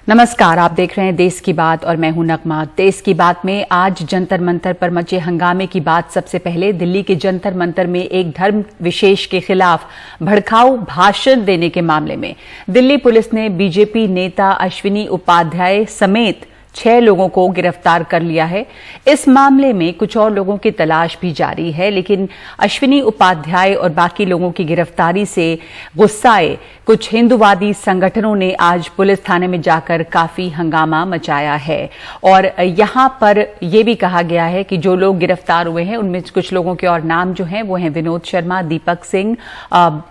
नमस्कार, आप देख रहे हैं देश की बात और मैं हूं नगमा। देश की बात में आज जंतर मंतर पर मचे हंगामे की बात सबसे पहले। दिल्ली के जंतर मंतर में एक धर्म विशेष के खिलाफ भड़काऊ भाषण देने के मामले में दिल्ली पुलिस ने बीजेपी नेता अश्विनी उपाध्याय समेत 6 लोगों को गिरफ्तार कर लिया है। इस मामले में कुछ और लोगों की तलाश भी जारी है, लेकिन अश्विनी उपाध्याय और बाकी लोगों की गिरफ्तारी से गुस्साए कुछ हिंदूवादी संगठनों ने आज पुलिस थाने में जाकर काफी हंगामा मचाया है और यहां पर यह भी कहा गया है कि जो लोग गिरफ्तार हुए हैं उनमें कुछ लोगों के और नाम जो हैं वो हैं विनोद शर्मा, दीपक सिंह,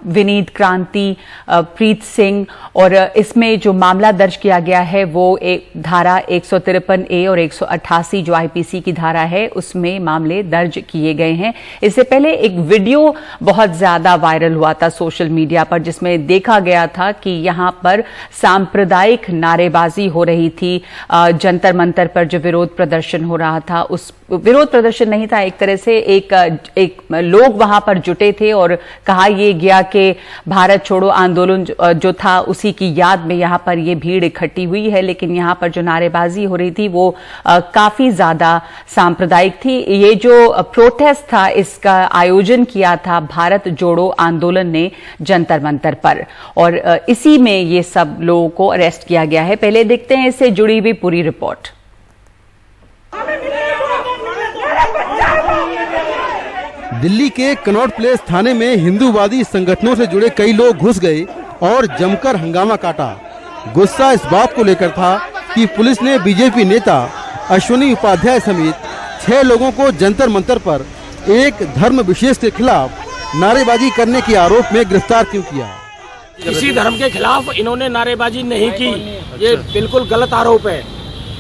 विनीत क्रांति, प्रीत सिंह। और इसमें जो मामला दर्ज किया गया है वो एक धारा 153A और 188 जो आईपीसी की धारा है उसमें मामले दर्ज किए गए हैं। इससे पहले एक वीडियो बहुत ज्यादा वायरल हुआ था सोशल मीडिया पर, जिसमें देखा गया था कि यहां पर सांप्रदायिक नारेबाजी हो रही थी। जंतर मंतर पर जो विरोध प्रदर्शन हो रहा था, उस विरोध प्रदर्शन नहीं था, एक तरह से एक लोग वहां पर जुटे थे और कहा यह गया कि भारत छोड़ो आंदोलन जो था उसी की याद में यहां पर यह भीड़ इकट्ठी हुई है। लेकिन यहां पर जो नारेबाजी हो रही थी वो काफी ज्यादा सांप्रदायिक थी। ये जो प्रोटेस्ट था इसका आयोजन किया था भारत जोड़ो आंदोलन ने जंतर मंतर पर और इसी में ये सब लोगों को अरेस्ट किया गया है। पहले देखते हैं इससे जुड़ी हुई पूरी रिपोर्ट। दिल्ली के कनॉट प्लेस थाने में हिंदूवादी संगठनों से जुड़े कई लोग घुस गए और जमकर हंगामा काटा। गुस्सा इस बात को लेकर था कि पुलिस ने बीजेपी नेता अश्विनी उपाध्याय समेत 6 लोगों को जंतर मंतर पर एक धर्म विशेष के खिलाफ नारेबाजी करने के आरोप में गिरफ्तार क्यों किया। किसी धर्म के खिलाफ इन्होंने नारेबाजी नहीं की, ये बिल्कुल गलत आरोप है।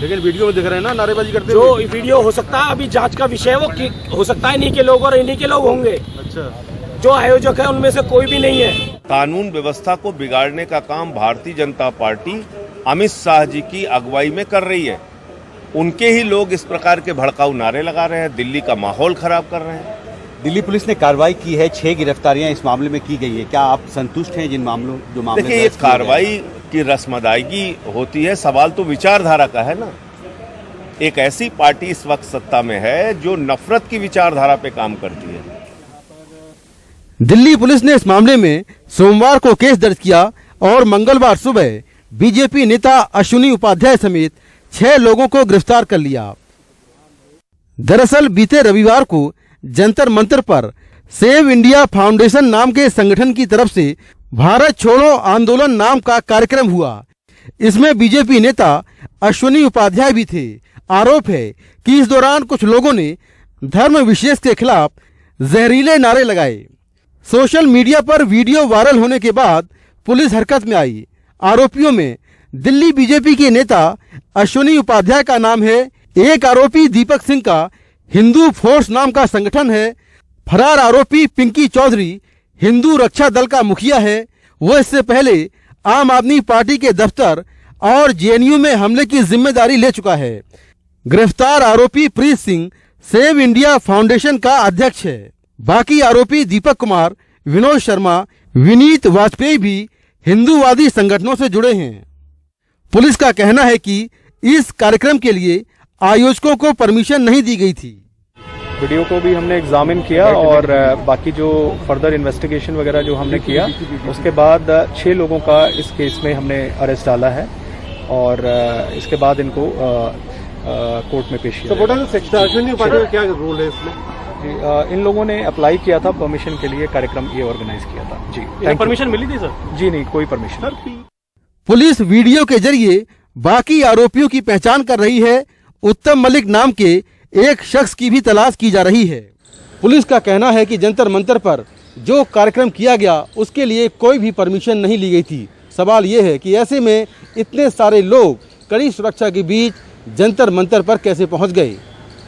लेकिन वीडियो में दिख रहे हैं ना नारेबाजी करते जो वीडियो हो सकता है, अभी जांच का विषय वो हो सकता है इन्हीं के लोग और इन्हीं के लोग होंगे। अच्छा, जो आयोजक है उनमें से कोई भी नहीं है। कानून व्यवस्था को बिगाड़ने का काम भारतीय जनता पार्टी अमित शाह जी की अगुवाई में कर रही है। उनके ही लोग इस प्रकार के भड़काऊ नारे लगा रहे हैं, दिल्ली का माहौल खराब कर रहे हैं। दिल्ली पुलिस ने कार्रवाई की है, 6 गिरफ्तारियां इस मामले में की गई है। क्या आप संतुष्ट हैं जिन मामलों जो मामले? देखिए, ये कार्रवाई की रस्म अदायगी होती है, सवाल तो विचारधारा का है ना। एक ऐसी पार्टी इस वक्त सत्ता में है जो नफरत की विचारधारा पे काम करती है। दिल्ली पुलिस ने इस मामले में सोमवार को केस दर्ज किया और मंगलवार सुबह बीजेपी नेता अश्विनी उपाध्याय समेत 6 लोगों को गिरफ्तार कर लिया। दरअसल बीते रविवार को जंतर मंतर पर सेव इंडिया फाउंडेशन नाम के संगठन की तरफ से भारत छोड़ो आंदोलन नाम का कार्यक्रम हुआ। इसमें बीजेपी नेता अश्विनी उपाध्याय भी थे। आरोप है कि इस दौरान कुछ लोगों ने धर्म विशेष के खिलाफ जहरीले नारे लगाए। सोशल मीडिया पर वीडियो वायरल होने के बाद पुलिस हरकत में आई। आरोपियों में दिल्ली बीजेपी के नेता अश्विनी उपाध्याय का नाम है। एक आरोपी दीपक सिंह का हिंदू फोर्स नाम का संगठन है। फरार आरोपी पिंकी चौधरी हिंदू रक्षा दल का मुखिया है। वो इससे पहले आम आदमी पार्टी के दफ्तर और जेएनयू में हमले की जिम्मेदारी ले चुका है। गिरफ्तार आरोपी Preet Singh save India foundation का अध्यक्ष है। बाकी आरोपी दीपक कुमार, विनोद शर्मा, विनीत वाजपेयी भी हिंदूवादी संगठनों से जुड़े हैं। पुलिस का कहना है कि इस कार्यक्रम के लिए आयोजकों को परमिशन नहीं दी गई थी। वीडियो को भी हमने एग्जामिन किया और बाकी जो फर्दर इन्वेस्टिगेशन वगैरह जो हमने किया उसके बाद 6 लोगों का इस केस में हमने अरेस्ट डाला है और इसके बाद इनको कोर्ट में पेश किया। क्या रोल है इसमें? इन लोगों ने अप्लाई किया था परमिशन के लिए, कार्यक्रम ये ऑर्गेनाइज किया था। जी, परमिशन मिली थी सर? जी नहीं, कोई परमिशन। पुलिस वीडियो के जरिए बाकी आरोपियों की पहचान कर रही है। उत्तम मलिक नाम के एक शख्स की भी तलाश की जा रही है। पुलिस का कहना है कि जंतर मंतर पर जो कार्यक्रम किया गया उसके लिए कोई भी परमिशन नहीं ली गई थी। सवाल ये है कि ऐसे में इतने सारे लोग कड़ी सुरक्षा के बीच जंतर मंतर पर कैसे पहुंच गए।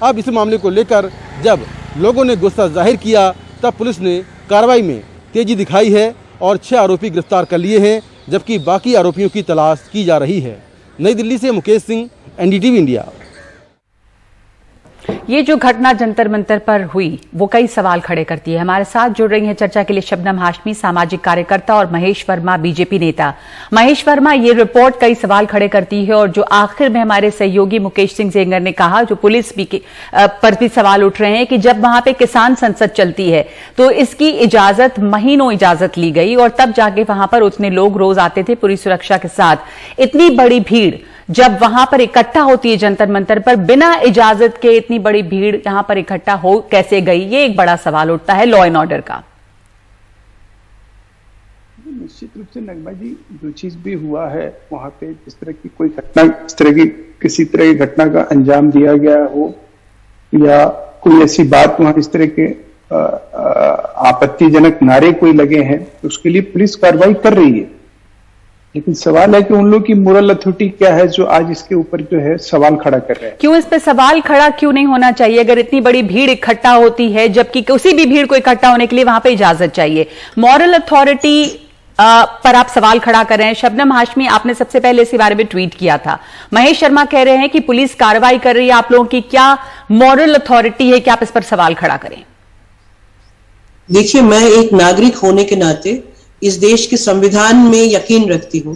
अब इस मामले को लेकर जब लोगों ने गुस्सा जाहिर किया तब पुलिस ने कार्रवाई में तेजी दिखाई है और 6 आरोपी गिरफ्तार कर लिए हैं, जबकि बाकी आरोपियों की तलाश की जा रही है। नई दिल्ली से मुकेश सिंह, एनडीटीवी इंडिया। ये जो घटना जंतर मंतर पर हुई वो कई सवाल खड़े करती है। हमारे साथ जुड़ रही हैं चर्चा के लिए शबनम हाशमी, सामाजिक कार्यकर्ता, और महेश वर्मा, बीजेपी नेता। महेश वर्मा, ये रिपोर्ट कई सवाल खड़े करती है और जो आखिर में हमारे सहयोगी मुकेश सिंह सेंगर ने कहा, जो पुलिस भी पर भी सवाल उठ रहे हैं कि जब वहां पे किसान संसद चलती है तो इसकी इजाजत, महीनों इजाजत ली गई और तब जाके वहां पर उतने लोग रोज आते थे पूरी सुरक्षा के साथ। इतनी बड़ी भीड़ जब वहां पर इकट्ठा होती है जंतर मंतर पर बिना इजाजत के, इतनी बड़ी भीड़ यहां पर इकट्ठा हो कैसे गई, ये एक बड़ा सवाल उठता है लॉ एंड ऑर्डर का। निश्चित रूप से नगमा जी, जो चीज भी हुआ है वहां पे, जिस तरह की कोई घटना, इस तरह की किसी तरह की घटना का अंजाम दिया गया हो या कोई ऐसी बात वहां इस तरह के आपत्तिजनक नारे कोई लगे हैं, तो उसके लिए पुलिस कार्रवाई कर रही है। लेकिन सवाल है कि उन लोगों की मोरल अथॉरिटी क्या है जो आज इसके ऊपर जो है सवाल खड़ा कर रहे हैं। क्यों इस पे सवाल खड़ा क्यों नहीं होना चाहिए? अगर इतनी बड़ी भीड़ इकट्ठा होती है, जबकि किसी भी भीड़ को इकट्ठा होने के लिए वहां पे इजाजत चाहिए, मॉरल अथॉरिटी पर आप सवाल खड़ा कर रहे हैं। शबनम हाशमी, आपने सबसे पहले इसी बारे में ट्वीट किया था। महेश शर्मा कह रहे हैं कि पुलिस कार्रवाई कर रही है, आप लोगों की क्या मॉरल अथॉरिटी है कि आप इस पर सवाल खड़ा करें? देखिए, मैं एक नागरिक होने के नाते इस देश के संविधान में यकीन रखती हूँ,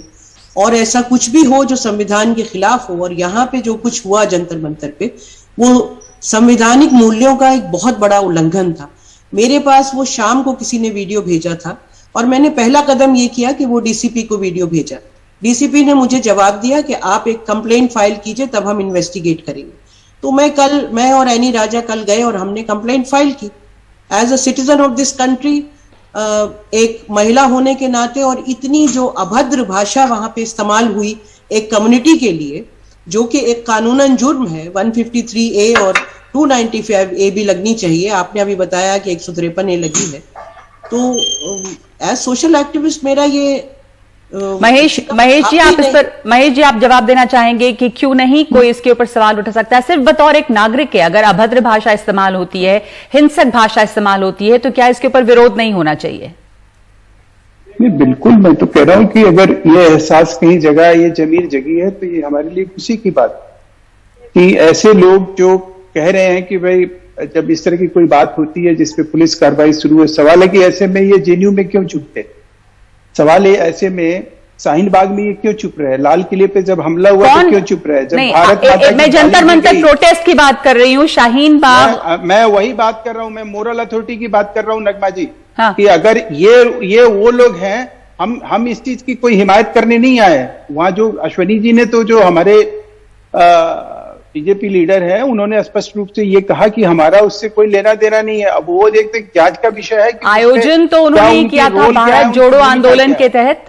और ऐसा कुछ भी हो जो संविधान के खिलाफ हो, और यहाँ पे जो कुछ हुआ जंतर मंतर पे, वो संवैधानिक मूल्यों का एक बहुत बड़ा उल्लंघन था। मेरे पास वो शाम को किसी ने वीडियो भेजा था और मैंने पहला कदम ये किया कि वो डीसीपी को वीडियो भेजा। डीसीपी ने मुझे जवाब दिया कि आप एक कंप्लेंट फाइल कीजिए, तब हम इन्वेस्टिगेट करेंगे। तो मैं और एनी राजा कल गए और हमने कंप्लेंट फाइल की। As a citizen of this country, एक महिला होने के नाते, और इतनी जो अभद्र भाषा वहां पे इस्तेमाल हुई एक कम्युनिटी के लिए, जो कि एक कानूनन जुर्म है, 153A और 295A भी लगनी चाहिए। आपने अभी बताया कि 153A लगी है। तो एज सोशल एक्टिविस्ट मेरा ये महेश जी, आप जवाब देना चाहेंगे कि क्यों नहीं कोई इसके ऊपर सवाल उठा सकता है? सिर्फ बतौर एक नागरिक के, अगर अभद्र भाषा इस्तेमाल होती है, हिंसक भाषा इस्तेमाल होती है, तो क्या इसके ऊपर विरोध नहीं होना चाहिए? नहीं, बिल्कुल। मैं तो कह रहा हूं कि अगर ये एहसास कहीं जगह, ये जमीर जगी है, तो ये हमारे लिए खुशी की बात है कि ऐसे लोग जो कह रहे हैं कि भाई जब इस तरह की कोई बात होती है जिसपे पुलिस कार्रवाई शुरू है, सवाल है कि ऐसे में ये जेएनयू में क्यों चुप थे? सवाल है ऐसे में शाहीन बाग में ये क्यों चुप रहे? लाल किले पे जब हमला हुआ तो क्यों चुप रहे? जब भारत मैं जंतर मंतर प्रोटेस्ट की बात कर रही हूँ, शाहीन बाग। मैं वही बात कर रहा हूँ, मैं मोरल अथॉरिटी की बात कर रहा हूँ नगमा जी। हाँ। कि अगर ये वो लोग हैं, हम इस चीज की कोई हिमायत करने नहीं आए। वहां जो अश्वनी जी ने, तो जो हमारे बीजेपी लीडर है, उन्होंने स्पष्ट रूप से ये कहा कि हमारा उससे कोई लेना देना नहीं है। अब वो देखते जांच का विषय है कि आयोजन तो उन्होंने किया था भारत जोड़ो आंदोलन के तहत।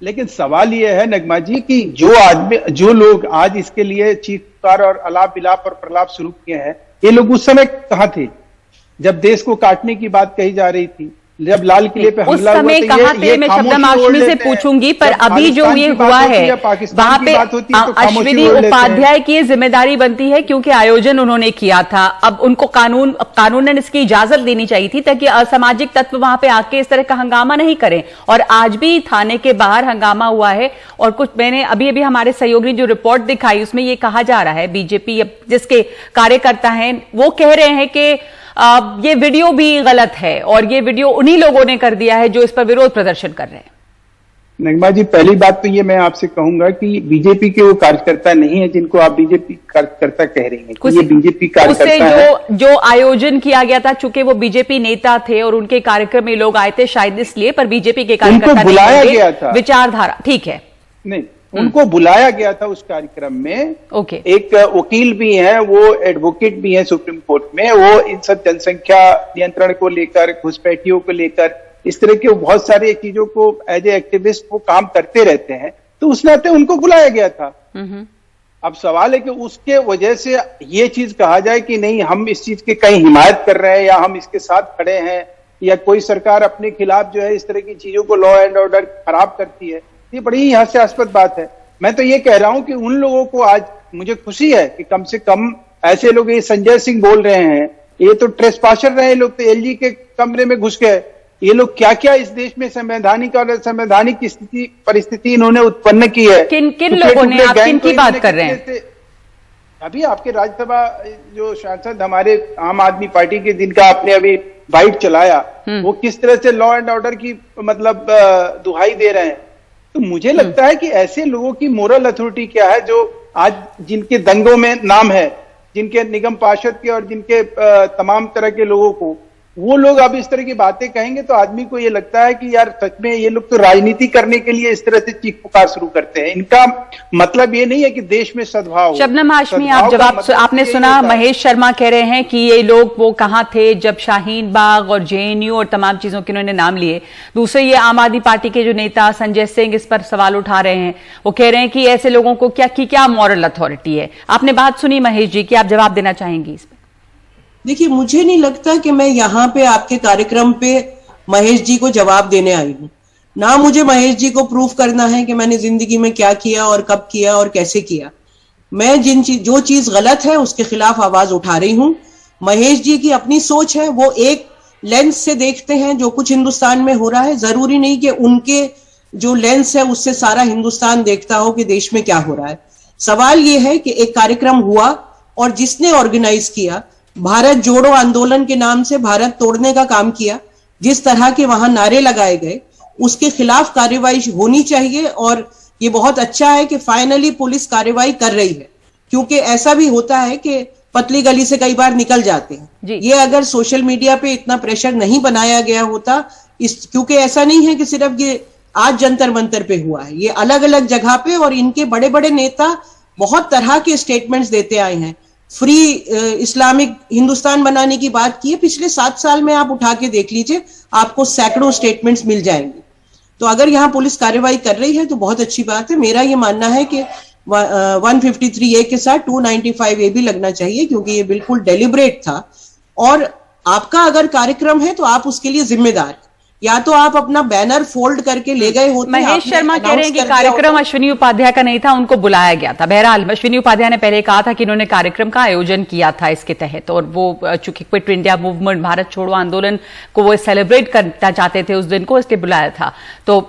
लेकिन सवाल ये है नगमा जी कि जो लोग आज इसके लिए चीखकार और अलाप विलाप और प्रलाप शुरू किए हैं, ये लोग उस समय कहां थे जब देश को काटने की बात कही जा रही थी? जब लाल किले पे हमला हुआ, समय कहां थे? मैं शबनम हाशमी से पूछूंगी, पर अभी जो ये हुआ है वहां पे अश्विनी उपाध्याय की जिम्मेदारी बनती है, क्योंकि आयोजन उन्होंने किया था। अब उनको कानूनन इसकी इजाजत देनी चाहिए थी ताकि असामाजिक तत्व वहां पे आके इस तरह का हंगामा नहीं करें। और आज भी थाने के बाहर हंगामा हुआ है, और कुछ मैंने अभी हमारे सहयोगी जो रिपोर्ट दिखाई उसमें ये कहा जा रहा है, बीजेपी जिसके कार्यकर्ता हैं वो कह रहे हैं कि ये वीडियो भी गलत है और ये वीडियो उन्हीं लोगों ने कर दिया है जो इस पर विरोध प्रदर्शन कर रहे हैं। नगमा जी, पहली बात तो ये मैं आपसे कहूंगा कि बीजेपी के वो कार्यकर्ता नहीं है जिनको आप बीजेपी कार्यकर्ता कह रही हैं। ये बीजेपी कार्यकर्ता है। जो आयोजन किया गया था, चूंकि वो बीजेपी नेता थे और उनके कार्यक्रम में लोग आए थे शायद इसलिए, पर बीजेपी के कार्यकर्ता बुलाया गया था, विचारधारा ठीक है। नहीं, उनको बुलाया गया था उस कार्यक्रम में। ओके। एक वकील भी हैं, वो एडवोकेट भी हैं सुप्रीम कोर्ट में, वो इन सब जनसंख्या नियंत्रण को लेकर, घुसपैठियों को लेकर, इस तरह के बहुत सारी चीजों को एज ए एक्टिविस्ट वो काम करते रहते हैं, तो उस नाते उनको बुलाया गया था। अब सवाल है कि उसके वजह से ये चीज कहा जाए कि नहीं, हम इस चीज की कहीं हिमायत कर रहे हैं या हम इसके साथ खड़े हैं, या कोई सरकार अपने खिलाफ जो है इस तरह की चीजों को लॉ एंड ऑर्डर खराब करती है, ये बड़ी ही हास्यास्पद बात है। मैं तो ये कह रहा हूं कि उन लोगों को आज मुझे खुशी है कि कम से कम ऐसे लोग, ये संजय सिंह बोल रहे हैं, ये तो ट्रेसपासर रहे लोग, तो एलजी के कमरे में घुस गए। ये लोग क्या क्या इस देश में संवैधानिक और असंवैधानिक परिस्थिति इन्होंने उत्पन्न की है। किन लोगों ने? आप किन की बात कर रहे हैं? अभी आपके राज्यसभा जो सांसद हमारे आम आदमी पार्टी के, जिनका आपने अभी बाइट चलाया, वो किस तरह से लॉ एंड ऑर्डर की मतलब दुहाई दे रहे हैं। तो मुझे लगता है कि ऐसे लोगों की मोरल अथॉरिटी क्या है जो आज जिनके दंगों में नाम है, जिनके निगम पार्षद के और जिनके तमाम तरह के लोगों को, वो लोग अब इस तरह की बातें कहेंगे तो आदमी को ये लगता है कि यार सच में ये लोग तो राजनीति करने के लिए इस तरह से चीख पुकार शुरू करते हैं। इनका मतलब ये नहीं है कि देश में सद्भाव हो। शबनम हाशमी, आप जवाब मतलब आपने सुना, महेश शर्मा कह रहे हैं कि ये लोग वो कहां थे जब शाहीन बाग और जेएनयू और तमाम चीजों के उन्होंने नाम लिए। दूसरे ये आम आदमी पार्टी के जो नेता संजय सिंह इस पर सवाल उठा रहे हैं, वो कह रहे हैं कि ऐसे लोगों को क्या मॉरल अथॉरिटी है। आपने बात सुनी महेश जी की, आप जवाब देना चाहेंगी इस पर? देखिए, मुझे नहीं लगता कि मैं यहाँ पे आपके कार्यक्रम पे महेश जी को जवाब देने आई हूँ। ना मुझे महेश जी को प्रूफ करना है कि मैंने जिंदगी में क्या किया और कब किया और कैसे किया। मैं जो चीज गलत है उसके खिलाफ आवाज उठा रही हूँ। महेश जी की अपनी सोच है, वो एक लेंस से देखते हैं जो कुछ हिंदुस्तान में हो रहा है। जरूरी नहीं कि उनके जो लेंस है उससे सारा हिंदुस्तान देखता हो कि देश में क्या हो रहा है। सवाल ये है कि एक कार्यक्रम हुआ और जिसने ऑर्गेनाइज किया, भारत जोड़ो आंदोलन के नाम से भारत तोड़ने का काम किया, जिस तरह के वहां नारे लगाए गए, उसके खिलाफ कार्रवाई होनी चाहिए। और ये बहुत अच्छा है कि फाइनली पुलिस कार्रवाई कर रही है, क्योंकि ऐसा भी होता है कि पतली गली से कई बार निकल जाते हैं। ये अगर सोशल मीडिया पे इतना प्रेशर नहीं बनाया गया होता, क्योंकि ऐसा नहीं है कि सिर्फ ये आज जंतर मंतर पे हुआ है, ये अलग अलग जगह पे, और इनके बड़े बड़े नेता बहुत तरह के स्टेटमेंट्स देते आए हैं। फ्री इस्लामिक हिंदुस्तान बनाने की बात की है, पिछले 7 साल में आप उठा के देख लीजिए, आपको सैकड़ों स्टेटमेंट्स मिल जाएंगे। तो अगर यहाँ पुलिस कार्रवाई कर रही है तो बहुत अच्छी बात है। मेरा ये मानना है कि 153A के साथ 295A भी लगना चाहिए, क्योंकि ये बिल्कुल डेलिब्रेट था। और आपका अगर कार्यक्रम है तो आप उसके लिए जिम्मेदार हैं। या तो आप अपना बैनर फोल्ड करके ले गए होते। महेश शर्मा कह रहे हैं कि कार्यक्रम अश्विनी उपाध्याय का नहीं था, उनको बुलाया गया था। बहरहाल अश्विनी उपाध्याय ने पहले कहा था कि इन्होंने कार्यक्रम का आयोजन किया था इसके तहत, और वो चूंकि क्विट इंडिया मूवमेंट, भारत छोड़ो आंदोलन को वो सेलिब्रेट करना चाहते थे उस दिन को, इसलिए बुलाया था। तो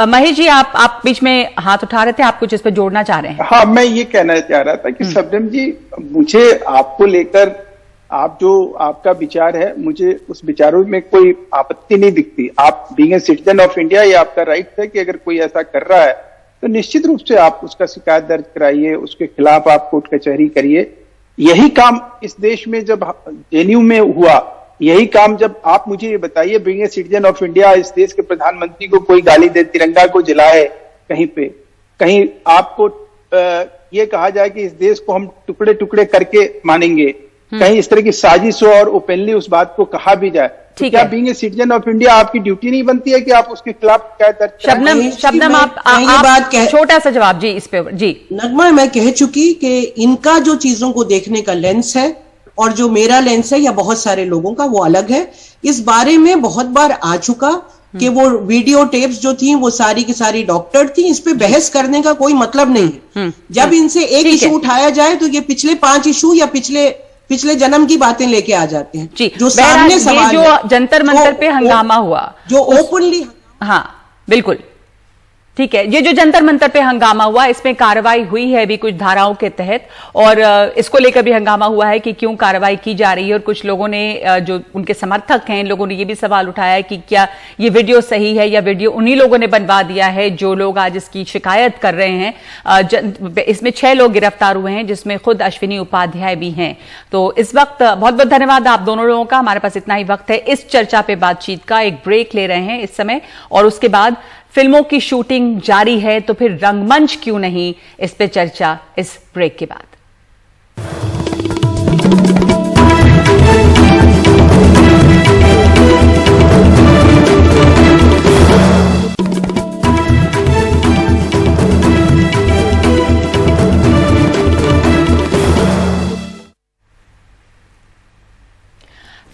महेश जी, आप बीच में हाथ उठा रहे थे, आप कुछ इस पर जोड़ना चाह रहे हैं? हाँ, मैं ये कहना चाह रहा था कि शबनम जी, मुझे आपको लेकर आपका विचार है, मुझे उस विचारों में कोई आपत्ति नहीं दिखती। आप being a citizen of India, ये आपका राइट है कि अगर कोई ऐसा कर रहा है तो निश्चित रूप से आप उसका शिकायत दर्ज कराइए, उसके खिलाफ आप कोर्ट कचहरी करिए। यही काम इस देश में जब जेएनयू में हुआ, यही काम जब आप मुझे ये बताइए, being a citizen of India, इस देश के प्रधानमंत्री को कोई गाली दे, तिरंगा को जलाए कहीं पे, कहीं आपको ये कहा जाए कि इस देश को हम टुकड़े टुकड़े करके मानेंगे, कहीं इस तरह की साजिश हो और ओपनली उस बात को कहा भी जाए, तो क्या being a citizen of India आपकी ड्यूटी नहीं बनती है कि आप उसके खिलाफ शिकायत दर्ज करें? शबनम, आप छोटा सा जवाब जी इस पे। जी नगमा, मैं कह चुकी कि इनका जो चीजों को देखने का लेंस है और जो मेरा लेंस है या बहुत सारे लोगों का, वो अलग है। इस बारे में बहुत बार आ चुका कि वो वीडियो टेप्स जो थी वो सारी की सारी डॉक्टर थी। इस पे बहस करने का कोई मतलब नहीं है। जब इनसे एक इशू उठाया जाए तो ये पिछले 5 इशू या पिछले जन्म की बातें लेके आ जाते हैं। जी, जो सामने सवाल जो जंतर मंतर पे हंगामा हुआ, जो ओपनली, हाँ बिल्कुल ठीक है, ये जो जंतर मंतर पे हंगामा हुआ, इसमें कार्रवाई हुई है भी कुछ धाराओं के तहत, और इसको लेकर भी हंगामा हुआ है कि क्यों कार्रवाई की जा रही है। और कुछ लोगों ने, जो उनके समर्थक हैं, इन लोगों ने ये भी सवाल उठाया है कि क्या ये वीडियो सही है या वीडियो उन्हीं लोगों ने बनवा दिया है जो लोग आज इसकी शिकायत कर रहे हैं। इसमें 6 लोग गिरफ्तार हुए हैं, जिसमें खुद अश्विनी उपाध्याय भी हैं। तो इस वक्त बहुत बहुत धन्यवाद आप दोनों लोगों का। हमारे पास इतना ही वक्त है इस चर्चा पे बातचीत का। एक ब्रेक ले रहे हैं इस समय, और उसके बाद फिल्मों की शूटिंग जारी है, तो फिर रंगमंच क्यों नहीं, इस पे चर्चा इस ब्रेक के बाद।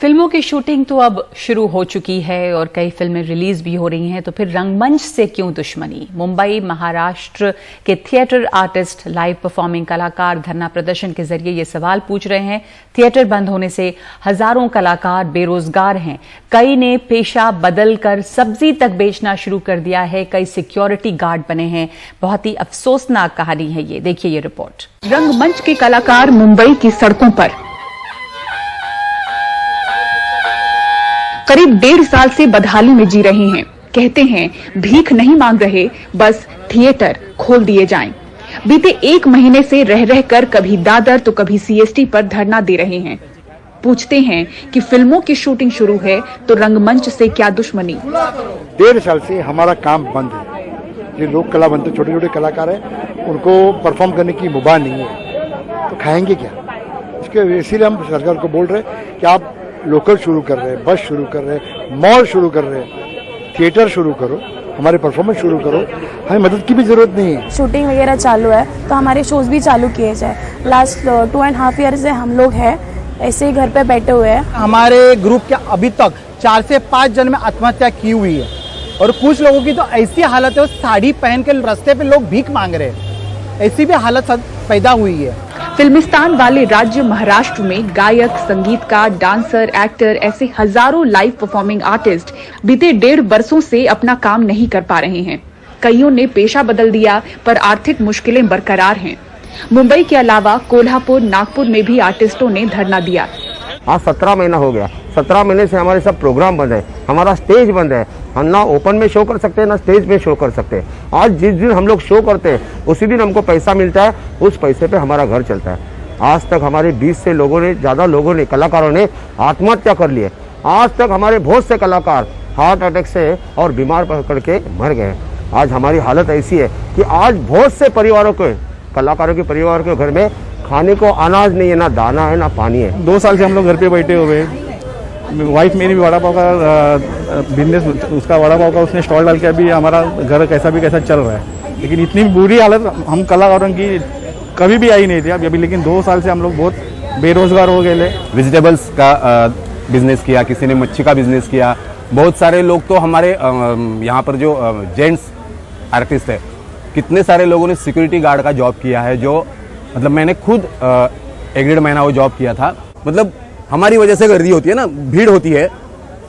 फिल्मों फिल्मों की शूटिंग तो अब शुरू हो चुकी है और कई फिल्में रिलीज भी हो रही हैं, तो फिर रंगमंच से क्यों दुश्मनी? मुंबई महाराष्ट्र के थिएटर आर्टिस्ट, लाइव परफॉर्मिंग कलाकार धरना प्रदर्शन के जरिए ये सवाल पूछ रहे हैं। थिएटर बंद होने से हजारों कलाकार बेरोजगार हैं। कई ने पेशा बदलकर सब्जी तक बेचना शुरू कर दिया है, कई सिक्योरिटी गार्ड बने हैं। बहुत ही अफसोसनाक कहानी है ये, देखिए ये रिपोर्ट। रंगमंच के कलाकार मुंबई की सड़कों पर करीब 1.5 साल से बदहाली में जी रहे हैं। कहते हैं भीख नहीं मांग रहे, बस थिएटर खोल दिए जाएं। बीते 1 महीने से रह रहकर कभी दादर तो कभी सीएसटी पर धरना दे रहे हैं। पूछते हैं कि फिल्मों की शूटिंग शुरू है तो रंगमंच से क्या दुश्मनी? 1.5 साल से हमारा काम बंद है। ये लोक कला बनते छोटे छोटे कलाकार हैं, उनको परफॉर्म करने की मुबाह नहीं है, तो खाएंगे क्या? इसके इसीलिए हम सरकार को बोल रहे हैं कि आप लोकल शुरू कर रहे हैं, बस शुरू कर रहे हैं, मॉल शुरू कर रहे हैं, थिएटर शुरू करो, हमारे परफॉर्मेंस शुरू करो, हमें मदद की भी जरूरत नहीं है। शूटिंग वगैरह चालू है तो हमारे शोज भी चालू किए जाए। लास्ट 2.5 ईयर से हम लोग हैं ऐसे ही घर पे बैठे हुए हैं। हमारे ग्रुप के अभी तक 4 से 5 जन में आत्महत्या की हुई है और कुछ लोगों की तो ऐसी हालत है, साड़ी पहन के रास्ते पे लोग भीख मांग रहे हैं। ऐसी भी हालत पैदा हुई है। फिल्मिस्तान वाले राज्य महाराष्ट्र में गायक, संगीतकार, डांसर, एक्टर ऐसे हजारों लाइव परफॉर्मिंग आर्टिस्ट बीते 1.5 वर्षों से अपना काम नहीं कर पा रहे हैं। कईयों ने पेशा बदल दिया, पर आर्थिक मुश्किलें बरकरार हैं। मुंबई के अलावा कोल्हापुर, नागपुर में भी आर्टिस्टों ने धरना दिया। आज 17 महीना हो गया। 17 महीने से हमारे सब प्रोग्राम बंद है, हमारा स्टेज बंद है। हम ना ओपन में शो कर सकते हैं ना स्टेज में शो कर सकते हैं। आज जिस दिन हम लोग शो करते हैं उसी दिन हमको पैसा मिलता है, उस पैसे पे हमारा घर चलता है। आज तक हमारे 20 से ज़्यादा लोगों ने, कलाकारों ने आत्महत्या कर ली है। आज तक हमारे बहुत से कलाकार हार्ट अटैक से और बीमार पकड़ के मर गए। आज हमारी हालत ऐसी है कि आज बहुत से परिवारों के, कलाकारों के परिवार के घर में खाने को अनाज नहीं है, ना दाना है, ना पानी है। 2 साल से हम लोग घर पे बैठे हुए हैं। वाइफ मेरी भी वड़ा पाव का बिजनेस, उसका वड़ा पाव का उसने स्टॉल डाल के अभी हमारा घर कैसा चल रहा है। लेकिन इतनी बुरी हालत हम कलाकारों की कभी भी आई नहीं थी अभी। लेकिन 2 साल से हम लोग बहुत बेरोजगार हो गए। वेजिटेबल्स का बिजनेस किया, किसी ने मच्छी का बिजनेस किया। बहुत सारे लोग तो हमारे यहाँ पर जो जेंट्स आर्टिस्ट है, कितने सारे लोगों ने सिक्योरिटी गार्ड का जॉब किया है। जो मतलब मैंने खुद 1.5 महीना वो जॉब किया था। मतलब हमारी वजह से गर्दी होती है ना, भीड़ होती है,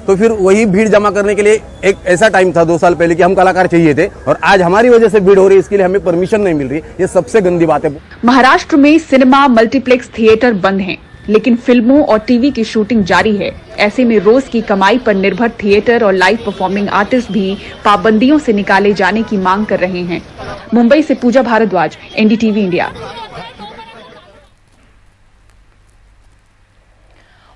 तो फिर वही भीड़ जमा करने के लिए एक ऐसा टाइम था 2 साल पहले कि हम कलाकार चाहिए थे, और आज हमारी वजह से भीड़ हो रही है, इसके लिए हमें परमिशन नहीं मिल रही। ये सबसे गंदी बात है। महाराष्ट्र में सिनेमा, मल्टीप्लेक्स थिएटर बंद हैं, लेकिन फिल्मों और टीवी की शूटिंग जारी है। ऐसे में रोज की कमाई पर निर्भर थिएटर और लाइव परफॉर्मिंग आर्टिस्ट भी पाबंदियों से निकाले जाने की मांग कर रहे हैं। मुंबई से पूजा भारद्वाज, एनडीटीवी इंडिया।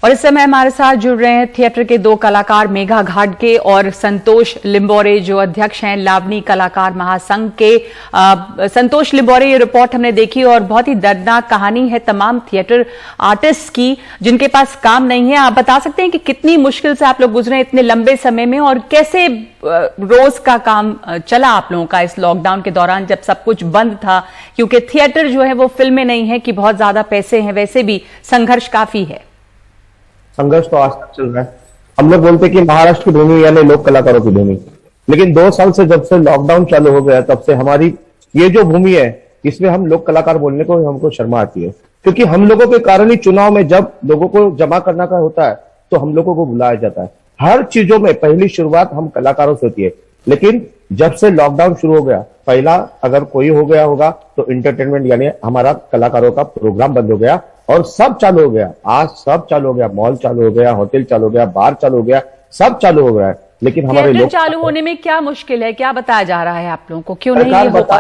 और इस समय हमारे साथ जुड़ रहे हैं थिएटर के 2 कलाकार, मेघा घाटगे और संतोष लिम्बोरे, जो अध्यक्ष हैं लावनी कलाकार महासंघ के। संतोष लिम्बोरे, ये रिपोर्ट हमने देखी और बहुत ही दर्दनाक कहानी है तमाम थिएटर आर्टिस्ट की जिनके पास काम नहीं है। आप बता सकते हैं कि कितनी मुश्किल से आप लोग गुजरे इतने लंबे समय में, और कैसे रोज का काम चला आप लोगों का इस लॉकडाउन के दौरान जब सब कुछ बंद था? क्योंकि थिएटर जो है वो फिल्में नहीं है कि बहुत ज्यादा पैसे हैं, वैसे भी संघर्ष काफी है। संघर्ष तो आज तक चल रहा है। हम लोग बोलते कि महाराष्ट्र की भूमि यानी लोक कलाकारों की भूमि, लेकिन 2 साल से जब से लॉकडाउन चालू हो गया तब से हमारी ये जो भूमि है इसमें हम लोक कलाकार बोलने को हमको शर्मा आती है, क्योंकि हम लोगों के कारण ही चुनाव में जब लोगों को जमा करना का होता है तो हम लोगों को बुलाया जाता है। हर चीजों में पहली शुरुआत हम कलाकारों से होती है, लेकिन जब से लॉकडाउन शुरू हो गया, पहला अगर कोई हो गया होगा तो इंटरटेनमेंट यानी हमारा कलाकारों का प्रोग्राम बंद हो गया और सब चालू हो गया। आज सब चालू हो गया, मॉल चालू हो गया, होटल चालू हो गया, बार चालू हो गया, सब चालू हो गया है। लेकिन हमारे लोग चालू होने में क्या मुश्किल है, क्या बताया जा रहा है आप लोगों को, क्यों नहीं हो पा?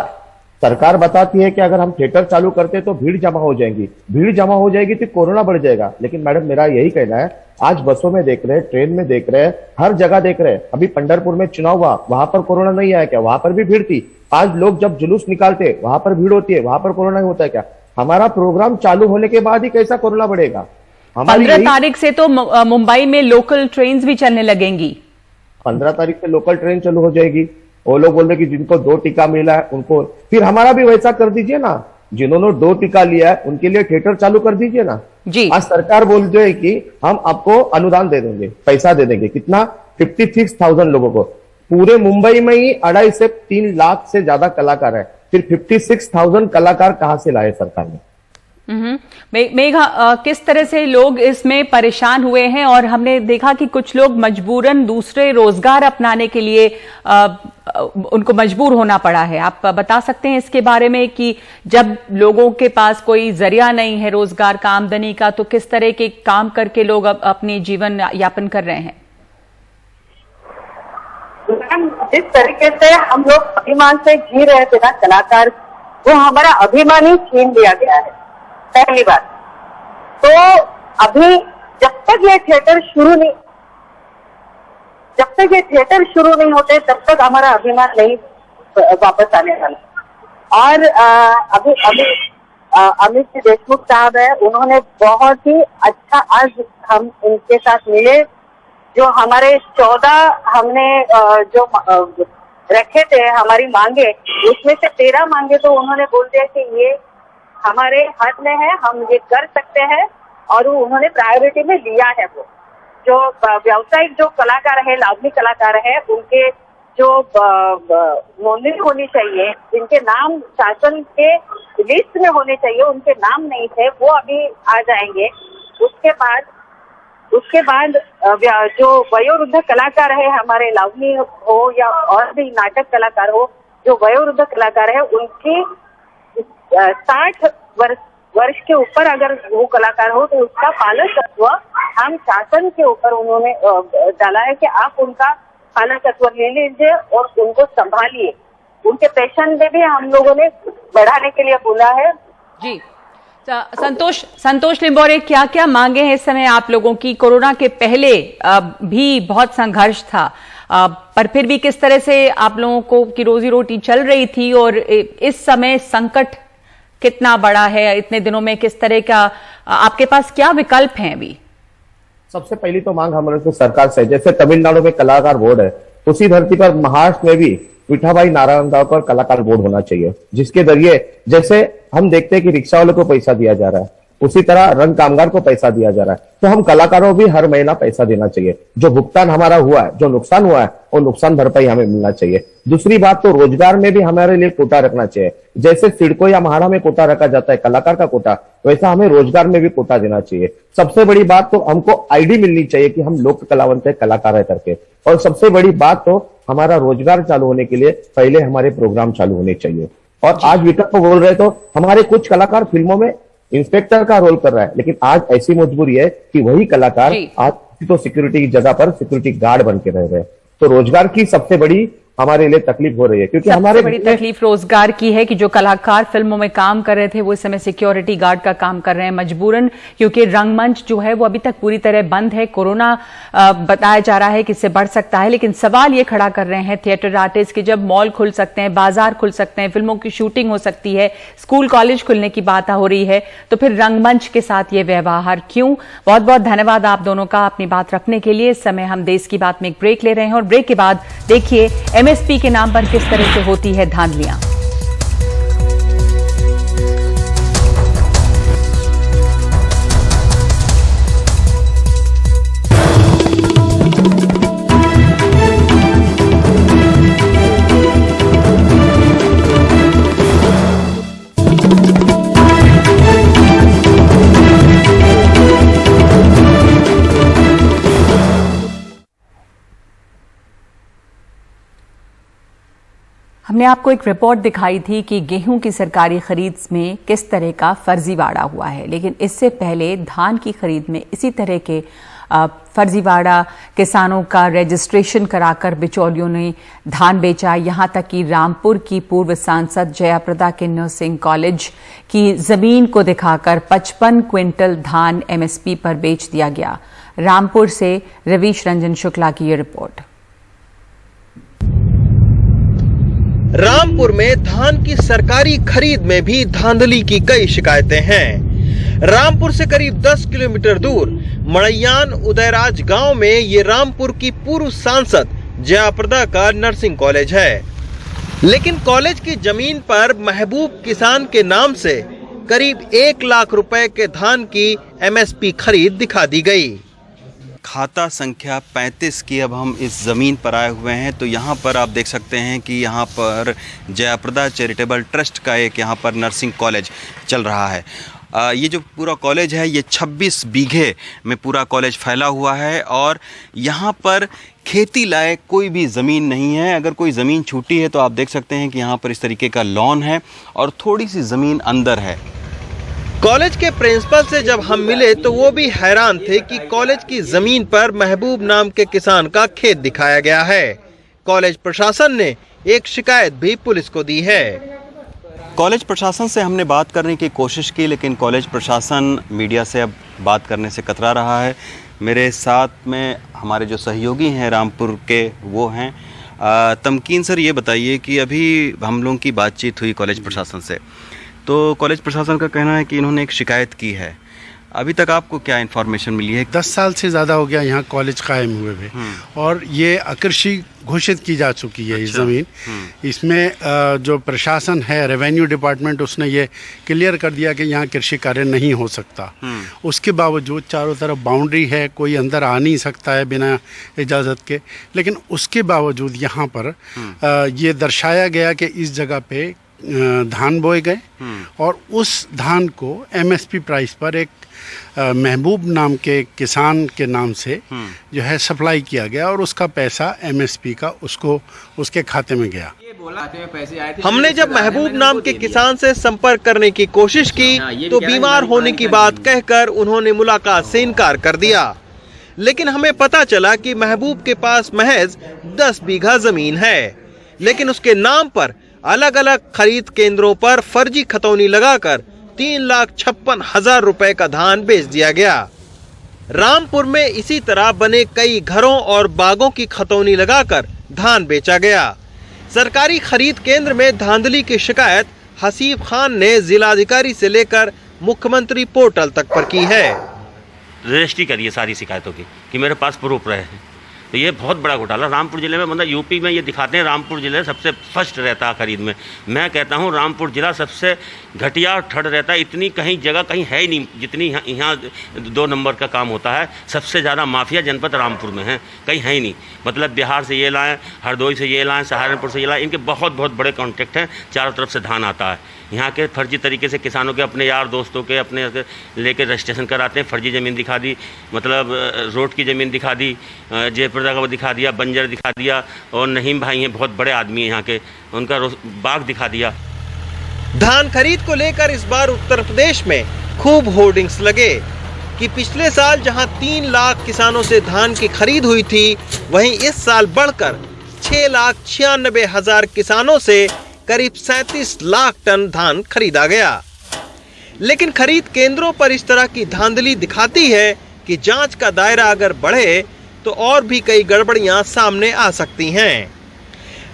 सरकार बताती है कि अगर हम थिएटर चालू करते तो भीड़ जमा हो जाएगी, भीड़ जमा हो जाएगी तो कोरोना बढ़ जाएगा। लेकिन मैडम मेरा यही कहना है, आज बसों में देख रहे हैं, ट्रेन में देख रहे हैं, हर जगह देख रहे हैं। अभी पंढरपुर में चुनाव हुआ, वहां पर कोरोना नहीं आया क्या? वहां पर भी भीड़ थी। आज लोग जब जुलूस निकालते वहां पर भीड़ होती है, वहां पर कोरोना नहीं होता है क्या? हमारा प्रोग्राम चालू होने के बाद ही कैसा कोरोना बढ़ेगा? 15 तारीख से तो मुंबई में लोकल ट्रेन भी चलने लगेंगी। 15 तारीख से लोकल ट्रेन चालू हो जाएगी। वो लोग बोल रहे कि जिनको 2 टीका मिला है उनको, फिर हमारा भी वैसा कर दीजिए ना। जिन्होंने 2 टीका लिया है उनके लिए थिएटर चालू कर दीजिए ना जी। आज सरकार बोलते है कि हम आपको अनुदान दे देंगे, पैसा दे देंगे, कितना 56,000 लोगों को। पूरे मुंबई में ही 2.5 से 3 लाख से ज्यादा कलाकार है, फिर 56,000 कलाकार कहां से लाए सरकार ने? मेघा, किस तरह से लोग इसमें परेशान हुए हैं और हमने देखा कि कुछ लोग मजबूरन दूसरे रोजगार अपनाने के लिए उनको मजबूर होना पड़ा है। आप बता सकते हैं इसके बारे में कि जब लोगों के पास कोई जरिया नहीं है रोजगार का, आमदनी का, तो किस तरह के काम करके लोग अपनी जीवन यापन कर रहे हैं? जिस तरीके से हम लोग अभिमान से जी रहे थे ना कलाकार, वो हमारा अभिमान ही छीन लिया गया है पहली बार। तो अभी जब तक ये थिएटर शुरू नहीं होते तब तक हमारा अभिमान नहीं वापस आने वाला। और अभी अमित जी देशमुख साहब है, उन्होंने बहुत ही अच्छा, आज हम उनके साथ मिले, जो हमारे 14 हमने जो रखे थे हमारी मांगे, उसमें से 13 मांगे तो उन्होंने बोल दिया कि ये हमारे हाथ में है, हम ये कर सकते हैं। और वो उन्होंने प्रायोरिटी में लिया है। वो जो व्यावसायिक जो कलाकार है, लाभनी कलाकार है, उनके जो नोंदनी होनी चाहिए, जिनके नाम शासन के लिस्ट में होने चाहिए, उनके नाम नहीं थे, वो अभी आ जाएंगे। उसके बाद जो वयोवृद्ध कलाकार है हमारे, लावनी हो या और भी नाटक कलाकार हो, जो वयोवृद्ध कलाकार है, उनकी 60 वर्ष के ऊपर अगर वो कलाकार हो तो उसका पालन तत्व हम शासन के ऊपर उन्होंने डाला है कि आप उनका पालन तत्व ले लीजिए और उनको संभालिए। उनके पेशेंट में भी हम लोगों ने बढ़ाने के लिए बोला है। जी, संतोष लिंबोरे, क्या क्या मांगे हैं इस समय आप लोगों की? कोरोना के पहले भी बहुत संघर्ष था, पर फिर भी किस तरह से आप लोगों को की रोजी रोटी चल रही थी, और इस समय संकट कितना बड़ा है? इतने दिनों में किस तरह का आपके पास क्या विकल्प हैं अभी? सबसे पहली तो मांग हमारे सरकार से, जैसे तमिलनाडु में कलाकार बोर्ड है, उसी धरती पर महाराष्ट्र में भी विठाबाई नारायणराव पर कलाकार बोर्ड होना चाहिए, जिसके जरिए जैसे हम देखते हैं कि रिक्शा वाले को पैसा दिया जा रहा है, उसी तरह रंग कामगार को पैसा दिया जा रहा है। तो हम कलाकारों भी हर महीना पैसा देना चाहिए। जो भुगतान हमारा हुआ है, जो नुकसान हुआ है, वो नुकसान भरपाई हमें मिलना चाहिए। दूसरी बात तो रोजगार में भी हमारे लिए कोटा रखना चाहिए। जैसे सिडको या महाड़ा में कोटा रखा जाता है कलाकार का कोटा, वैसा हमें रोजगार में भी कोटा देना चाहिए। सबसे बड़ी बात तो हमको आईडी मिलनी चाहिए कि हम लोक कलावंत है, कलाकार है करके। और सबसे बड़ी बात तो हमारा रोजगार चालू होने के लिए पहले हमारे प्रोग्राम चालू होने चाहिए। और आज विकल्प बोल रहे तो हमारे कुछ कलाकार फिल्मों में इंस्पेक्टर का रोल कर रहा है, लेकिन आज ऐसी मजबूरी है कि वही कलाकार आज तो सिक्योरिटी की जगह पर सिक्योरिटी गार्ड बन के रह रहे हैं। तो रोजगार की सबसे बड़ी हमारे लिए तकलीफ हो रही है, क्योंकि हमारे बड़ी तकलीफ रोजगार की है कि जो कलाकार फिल्मों में काम कर रहे थे वो इस समय सिक्योरिटी गार्ड का काम कर रहे हैं मजबूरन, क्योंकि रंगमंच जो है वो अभी तक पूरी तरह बंद है। कोरोना बताया जा रहा है कि इससे बढ़ सकता है, लेकिन सवाल ये खड़ा कर रहे हैं थिएटर आर्टिस्ट कि जब मॉल खुल सकते हैं, बाजार खुल सकते हैं, फिल्मों की शूटिंग हो सकती है, स्कूल कॉलेज खुलने की बात हो रही है, तो फिर रंगमंच के साथ ये व्यवहार क्यों? बहुत बहुत धन्यवाद आप दोनों का अपनी बात रखने के लिए। इस समय हम देश की बात में एक ब्रेक ले रहे हैं और ब्रेक के बाद देखिए एमएसपी के नाम पर किस तरह से होती है धांधलियां। हमने आपको एक रिपोर्ट दिखाई थी कि गेहूं की सरकारी खरीद में किस तरह का फर्जीवाड़ा हुआ है, लेकिन इससे पहले धान की खरीद में इसी तरह के फर्जीवाड़ा किसानों का रजिस्ट्रेशन कराकर बिचौलियों ने धान बेचा। यहां तक कि रामपुर की पूर्व सांसद जयाप्रदा के नर्सिंग कॉलेज की जमीन को दिखाकर 55 क्विंटल धान एमएसपी पर बेच दिया गया। रामपुर से रवीश रंजन शुक्ला की ये रिपोर्ट। रामपुर में धान की सरकारी खरीद में भी धांधली की कई शिकायतें हैं। रामपुर से करीब 10 किलोमीटर दूर मड़ैयान उदयराज गांव में ये रामपुर की पूर्व सांसद जयाप्रदा का नर्सिंग कॉलेज है। लेकिन कॉलेज की जमीन पर महबूब किसान के नाम से करीब 1 लाख रुपए के धान की एमएसपी खरीद दिखा दी गई। खाता संख्या 35 की अब हम इस ज़मीन पर आए हुए हैं। तो यहाँ पर आप देख सकते हैं कि यहाँ पर जयप्रदा चैरिटेबल ट्रस्ट का एक यहाँ पर नर्सिंग कॉलेज चल रहा है। ये जो पूरा कॉलेज है ये 26 बीघे में पूरा कॉलेज फैला हुआ है और यहाँ पर खेती लायक कोई भी ज़मीन नहीं है। अगर कोई ज़मीन छूटी है तो आप देख सकते हैं कि यहाँ पर इस तरीके का लॉन है और थोड़ी सी ज़मीन अंदर है। कॉलेज के प्रिंसिपल से जब हम मिले तो वो भी हैरान थे कि कॉलेज की जमीन पर महबूब नाम के किसान का खेत दिखाया गया है। कॉलेज प्रशासन ने एक शिकायत भी पुलिस को दी है। कॉलेज प्रशासन से हमने बात करने की कोशिश की लेकिन कॉलेज प्रशासन मीडिया से अब बात करने से कतरा रहा है। मेरे साथ में हमारे जो सहयोगी हैं रामपुर के वो हैं। तमकीन सर, ये बताइए कि अभी हम लोगों की बातचीत हुई कॉलेज प्रशासन से, तो कॉलेज प्रशासन का कहना है कि इन्होंने एक शिकायत की है। अभी तक आपको क्या इन्फॉर्मेशन मिली है? 10 साल से ज़्यादा हो गया यहाँ कॉलेज कायम हुए हुए और ये अकृषि घोषित की जा चुकी है। इस ज़मीन इसमें जो प्रशासन है, रेवेन्यू डिपार्टमेंट, उसने ये क्लियर कर दिया कि यहाँ कृषि कार्य नहीं हो सकता। उसके बावजूद चारों तरफ बाउंड्री है, कोई अंदर आ नहीं सकता है बिना इजाज़त के। लेकिन उसके बावजूद यहाँ पर ये दर्शाया गया कि इस जगह पे धान बोए गए और उस धान को एमएसपी प्राइस पर एक महबूब नाम के किसान के नाम से जो है सप्लाई किया गया और उसका पैसा एमएसपी का उसको उसके खाते में गया। हमने जब महबूब नाम के किसान से संपर्क करने की कोशिश की तो बीमार होने की बात कहकर उन्होंने मुलाकात से इनकार कर दिया। लेकिन हमें पता चला कि महबूब के पास महज 10 बीघा जमीन है, लेकिन उसके नाम पर अलग अलग खरीद केंद्रों पर फर्जी खतौनी लगाकर 3,56,000 रुपए का धान बेच दिया गया। रामपुर में इसी तरह बने कई घरों और बागों की खतौनी लगाकर धान बेचा गया। सरकारी खरीद केंद्र में धांधली की शिकायत हसीब खान ने जिलाधिकारी से लेकर मुख्यमंत्री पोर्टल तक पर की है। रजिस्ट्री करिए सारी शिकायतों की कि मेरे पास प्रूफ रहे हैं। तो ये बहुत बड़ा घोटाला रामपुर जिले में, मतलब यूपी में ये दिखाते हैं रामपुर जिले सबसे फर्स्ट रहता है खरीद में। मैं कहता हूँ रामपुर जिला सबसे घटिया और ठड़ रहता है। इतनी कहीं जगह कहीं है ही नहीं जितनी यहाँ 2 नंबर का काम होता है। सबसे ज़्यादा माफिया जनपद रामपुर में है, कहीं है ही नहीं। मतलब बिहार से ये लाएँ, हरदोई से ये लाएँ, सहारनपुर से ये लाएँ, इनके बहुत बहुत बड़े कॉन्ट्रैक्ट हैं। चारों तरफ से धान आता है। यहाँ के फर्जी तरीके से किसानों के अपने यार दोस्तों के अपने लेकर रजिस्ट्रेशन कराते हैं। फर्जी ज़मीन दिखा दी, मतलब रोड की ज़मीन दिखा दी, जयप्रदा का दिखा दिया, बंजर दिखा दिया। और नहीम भाई हैं, बहुत बड़े आदमी हैं यहाँ के, उनका बाग दिखा दिया। धान खरीद को लेकर इस बार उत्तर प्रदेश में खूब होर्डिंग्स लगे कि पिछले साल जहां 3 लाख किसानों से धान की खरीद हुई थी, वहीं इस साल बढ़कर 6,96,000 किसानों से करीब 37 लाख टन धान खरीदा गया। लेकिन खरीद केंद्रों पर इस तरह की धांधली दिखाती है कि जांच का दायरा अगर बढ़े तो और भी कई गड़बड़ियां सामने आ सकती हैं।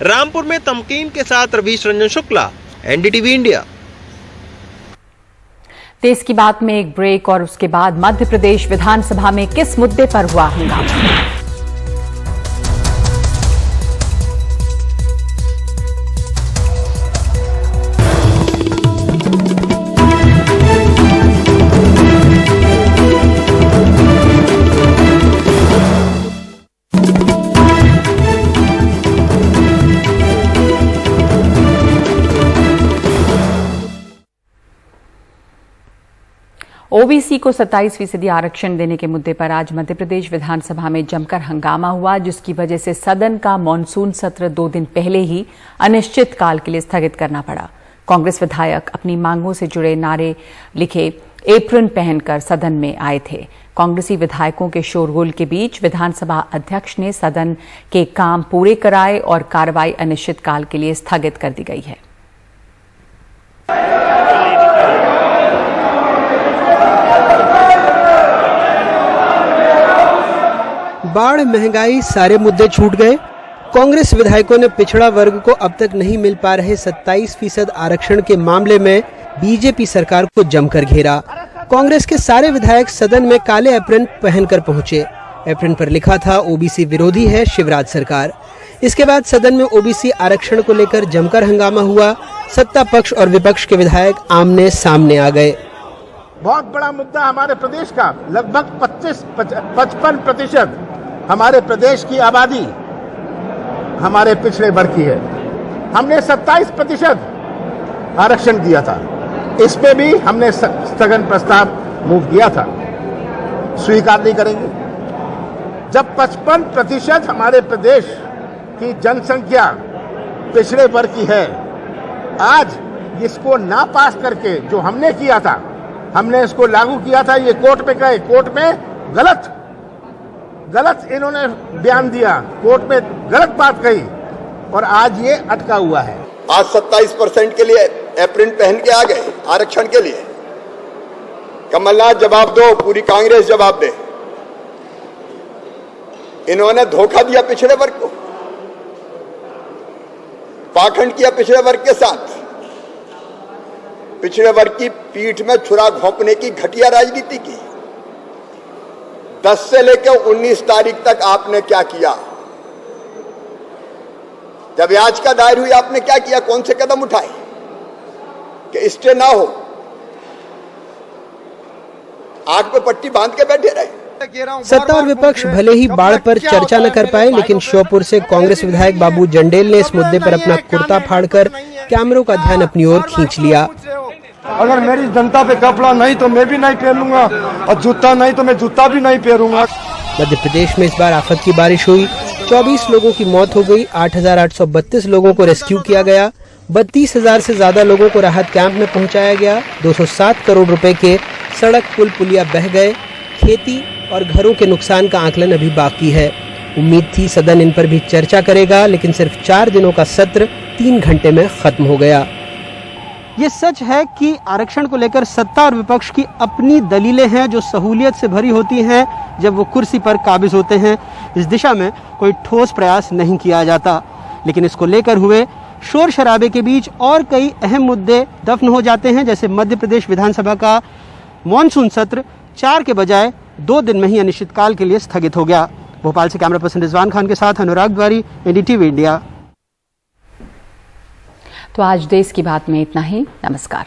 रामपुर में तमकीन के साथ रवीश रंजन शुक्ला, एनडीटीवी इंडिया। देश की बात में एक ब्रेक और उसके बाद मध्य प्रदेश विधानसभा में किस मुद्दे पर हुआ हंगामा। ओबीसी को 27% आरक्षण देने के मुद्दे पर आज मध्य प्रदेश विधानसभा में जमकर हंगामा हुआ, जिसकी वजह से सदन का मॉनसून सत्र 2 दिन पहले ही अनिश्चित काल के लिए स्थगित करना पड़ा। कांग्रेस विधायक अपनी मांगों से जुड़े नारे लिखे एप्रन पहनकर सदन में आए थे। कांग्रेसी विधायकों के शोरगुल के बीच विधानसभा अध्यक्ष ने सदन के काम पूरे कराए और कार्रवाई अनिश्चित काल के लिए स्थगित कर दी गई है। बाढ़, महंगाई, सारे मुद्दे छूट गए। कांग्रेस विधायकों ने पिछड़ा वर्ग को अब तक नहीं मिल पा रहे 27% आरक्षण के मामले में बीजेपी सरकार को जमकर घेरा। कांग्रेस के सारे विधायक सदन में काले एप्रन पहनकर पहुंचे। एप्रन पर लिखा था ओबीसी विरोधी है शिवराज सरकार। इसके बाद सदन में ओबीसी आरक्षण को लेकर जमकर हंगामा हुआ। सत्ता पक्ष और विपक्ष के विधायक आमने सामने आ गए। बहुत बड़ा मुद्दा हमारे प्रदेश का, लगभग 55% हमारे प्रदेश की आबादी हमारे पिछड़े वर्ग की है। हमने 27% आरक्षण दिया था, इस पे भी हमने स्थगन प्रस्ताव मूव किया था, स्वीकार नहीं करेंगे। जब 55% हमारे प्रदेश की जनसंख्या पिछड़े वर्ग की है, आज इसको ना पास करके जो हमने किया था, हमने इसको लागू किया था, ये कोर्ट में गए, कोर्ट में गलत इन्होंने बयान दिया, कोर्ट में गलत बात कही और आज ये अटका हुआ है। आज 27% के लिए एप्रिन पहन के आ गए आरक्षण के लिए। कमलनाथ जवाब दो, पूरी कांग्रेस जवाब दे। इन्होंने धोखा दिया पिछड़े वर्ग को, पाखंड किया पिछड़े वर्ग के साथ, पिछड़े वर्ग की पीठ में छुरा घोंपने की घटिया राजनीति की। 10 से लेकर 19 तारीख तक आपने क्या किया? जब याचिका दायर हुई आपने क्या किया? कौन से कदम उठाए कि स्टे ना हो? आंख पे पट्टी बांध के बैठे रहे। सत्ता और विपक्ष भले ही बाढ़ पर चर्चा न कर पाए, लेकिन श्योपुर से कांग्रेस विधायक बाबू जंडेल ने इस मुद्दे पर अपना कुर्ता फाड़कर कैमरों का ध्यान अपनी ओर खींच लिया। अगर मेरी जनता पे कपड़ा नहीं तो मैं भी नहीं पहनूंगा, और जूता नहीं तो मैं जूता भी नहीं पहनूंगा। मध्य प्रदेश में इस बार आफत की बारिश हुई। 24 लोगों की मौत हो गई। 8,832 लोगों को रेस्क्यू किया गया। 32,000 से ज्यादा लोगों को राहत कैंप में पहुंचाया गया। 207 करोड़ रुपए के सड़क पुल पुलिया बह गए। खेती और घरों के नुकसान का आकलन अभी बाकी है। उम्मीद थी सदन इन पर भी चर्चा करेगा, लेकिन सिर्फ 4 दिनों का सत्र 3 घंटे में खत्म हो गया। ये सच है कि आरक्षण को लेकर सत्ता और विपक्ष की अपनी दलीलें हैं जो सहूलियत से भरी होती हैं जब वो कुर्सी पर काबिज होते हैं। इस दिशा में कोई ठोस प्रयास नहीं किया जाता, लेकिन इसको लेकर हुए शोर शराबे के बीच और कई अहम मुद्दे दफन हो जाते हैं। जैसे मध्य प्रदेश विधानसभा का मॉनसून सत्र 4 के बजाय 2 दिन में ही अनिश्चितकाल के लिए स्थगित हो गया। भोपाल से कैमरा पर्सन रिजवान खान के साथ अनुराग द्वारी, एनडीटीवी इंडिया। तो आज देश की बात में इतना ही। नमस्कार।